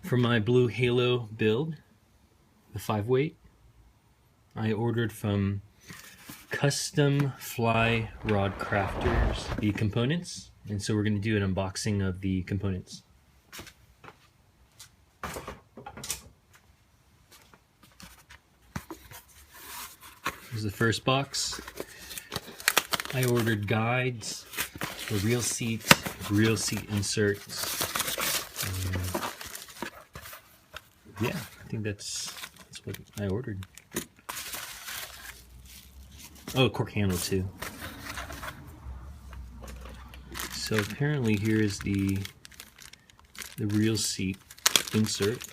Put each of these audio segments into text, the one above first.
For my blue halo build, the 5-weight, I ordered from Custom Fly Rod Crafters the components, and so we're going to do an unboxing of the components. Here's the first box. I ordered guides for reel seat inserts. Yeah, I think that's what I ordered. Oh, cork handle too. So apparently here's the reel seat insert.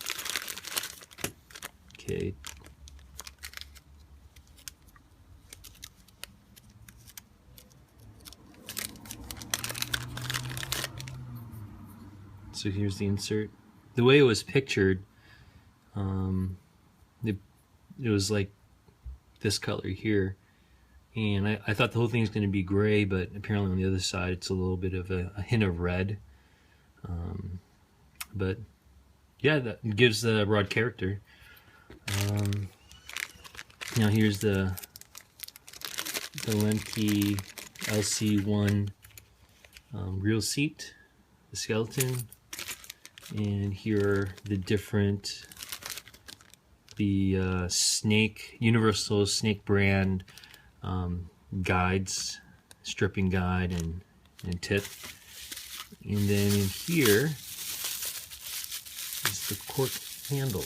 Okay. So here's the insert. The way it was pictured, it was like this color here, and I thought the whole thing was going to be gray, but apparently on the other side it's a little bit of a hint of red. But yeah, that gives the rod character. Now here's the Lemke LC1 reel seat, the skeleton, and here are the different Universal Snake brand guides, stripping guide and tip. And then in here is the cork handle.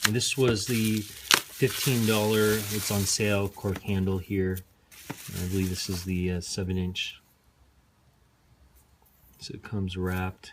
And this was the $15, it's on sale, cork handle here. And I believe this is the 7-inch. So it comes wrapped.